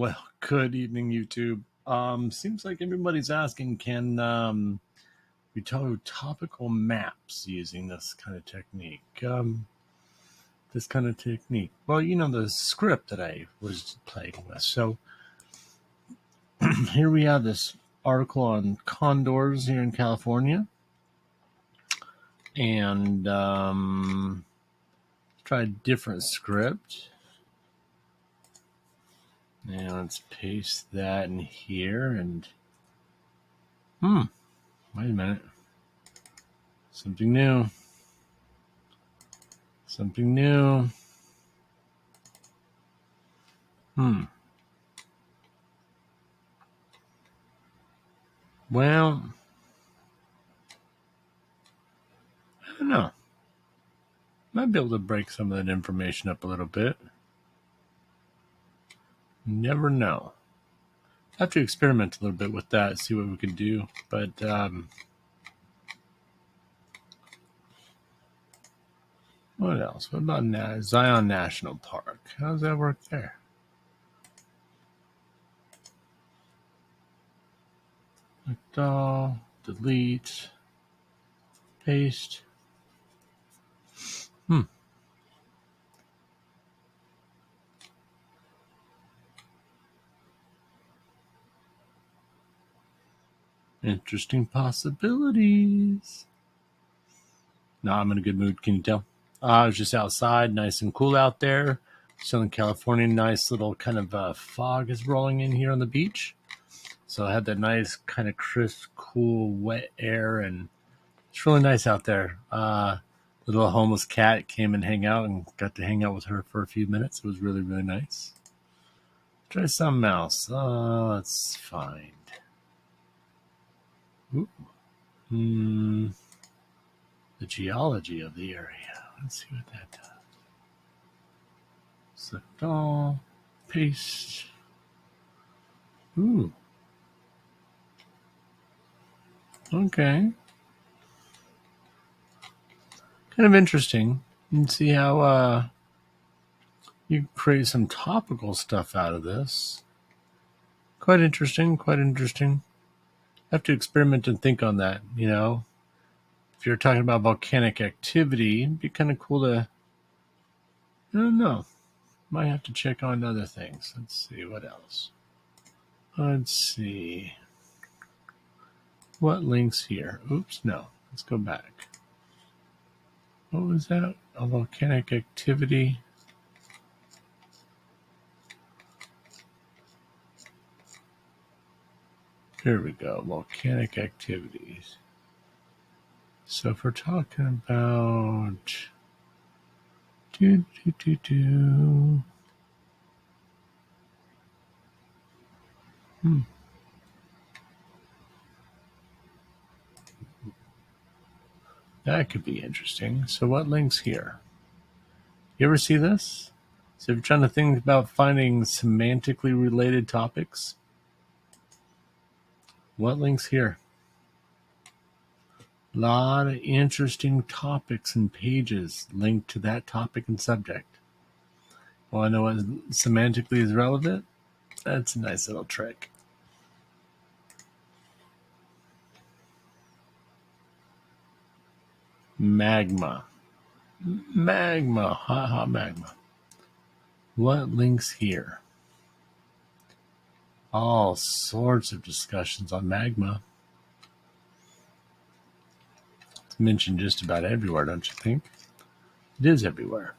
Well, good evening, YouTube. Seems like everybody's asking, can we do topical maps using this kind of technique? Well, the script that I was playing with. So here we have this article on condors here in California, and try a different script. Now let's paste that in here, and wait a minute. Something new. Well, I don't know. Might be able to break some of that information up a little bit. Never know. I have to experiment a little bit with that, see what we can do. But what else? What about Zion National Park? How does that work there? Delete, paste. Interesting possibilities. No, I'm in a good mood. Can you tell? I was just outside, nice and cool out there. Southern California, nice little kind of fog is rolling in here on the beach. So I had that nice kind of crisp, cool, wet air, and it's really nice out there. Little homeless cat came and got to hang out with her for a few minutes. It was really, really nice. Try something else. Let's find. The geology of the area. Let's see what that does. Select all. Paste. Ooh. Okay. Kind of interesting. You can see how you create some topical stuff out of this. Quite interesting. I have to experiment and think on that, If you're talking about volcanic activity, it'd be kind of cool to, I don't know, might have to check on other things. Let's see, what else? Let's see. What links here? Oops, no. Let's go back. What was that? A volcanic activity. Here we go. Volcanic activities. So if we're talking about that could be interesting. So what links here? You ever see this? So if you're trying to think about finding semantically related topics, what links here? A lot of interesting topics and pages linked to that topic and subject. Want to know what semantically is relevant? That's a nice little trick. Magma. Hot magma. What links here? All sorts of discussions on magma. It's mentioned just about everywhere, don't you think? It is everywhere.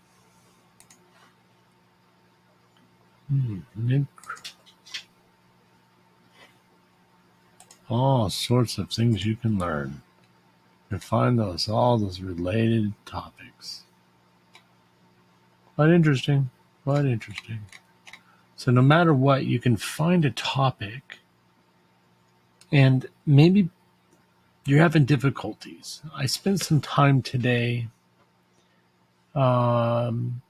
All sorts of things you can learn. And find all those related topics. Quite interesting. So no matter what, you can find a topic, and maybe you're having difficulties. I spent some time today helping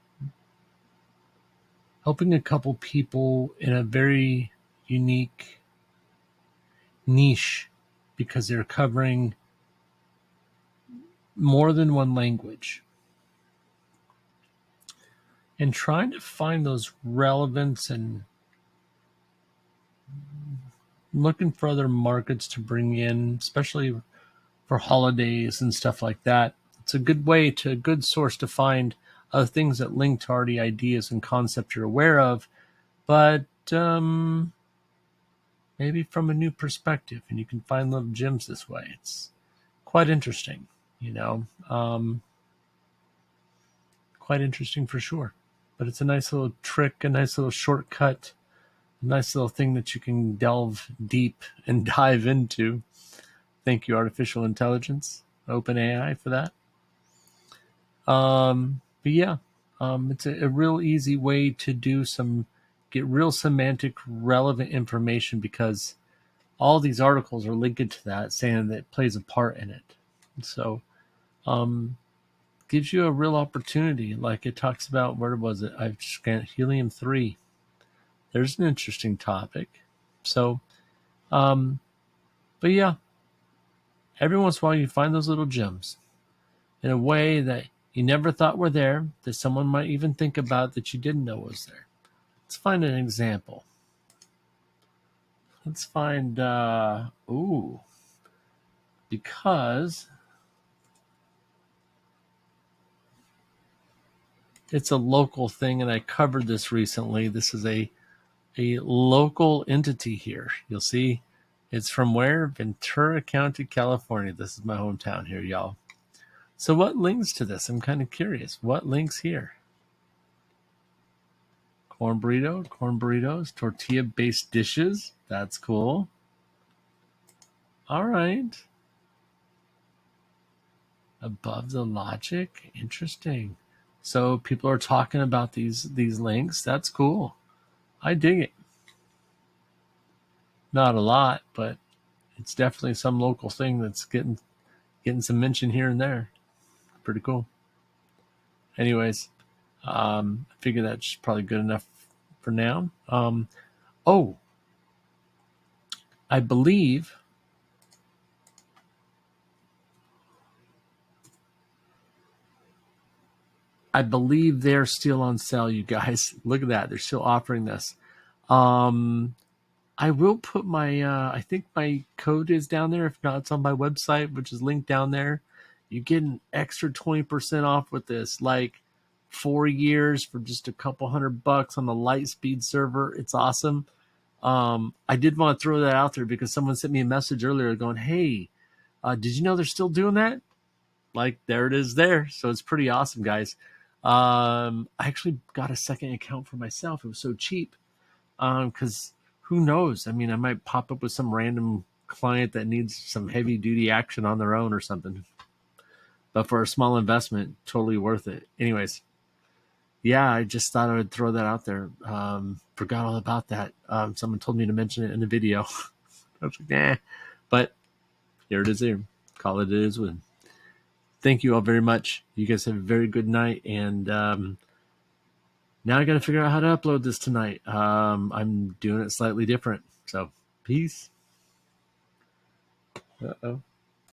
a couple people in a very unique niche because they're covering more than one language and trying to find those relevance and looking for other markets to bring in, especially for holidays and stuff like that. It's a good source to find other things that link to already ideas and concepts you're aware of, but maybe from a new perspective, and you can find little gems this way. It's quite interesting, you know, quite interesting for sure. But it's a nice little trick, a nice little shortcut, a nice little thing that you can delve deep and dive into. Thank you, artificial intelligence, OpenAI, for that. But yeah, it's a real easy way to get real semantic relevant information, because all these articles are linked to that, saying that it plays a part in it. So, gives you a real opportunity. Like it talks about, where was it? I've scanned helium-3. There's an interesting topic. So, but yeah, every once in a while you find those little gems in a way that you never thought were there, that someone might even think about that you didn't know was there. Let's find an example. Let's find, because it's a local thing, and I covered this recently. This is a local entity here. You'll see it's from where? Ventura County, California. This is my hometown here, y'all. So what links to this? I'm kind of curious. What links here? Corn burritos, tortilla-based dishes. That's cool. All right. Above the logic. Interesting. So people are talking about these links. That's cool. I dig it. Not a lot, but it's definitely some local thing that's getting some mention here and there. Pretty cool. Anyways, I figure that's probably good enough for now. Oh, I believe they're still on sale, you guys. Look at that. They're still offering this. I will put my, I think my code is down there. If not, it's on my website, which is linked down there. You get an extra 20% off with this, like 4 years for just a couple $100 on the Lightspeed server. It's awesome. I did want to throw that out there because someone sent me a message earlier going, hey, did you know they're still doing that? Like, there it is there. So it's pretty awesome, guys. I actually got a second account for myself. It was so cheap. Because who knows? I mean, I might pop up with some random client that needs some heavy duty action on their own or something. But for a small investment, totally worth it. Anyways, yeah, I just thought I would throw that out there. Forgot all about that. Someone told me to mention it in the video. I was like, nah. But here it is here. Call it is with. Thank you all very much. You guys have a very good night. And now I got to figure out how to upload this tonight. I'm doing it slightly different. So, peace. Uh-oh.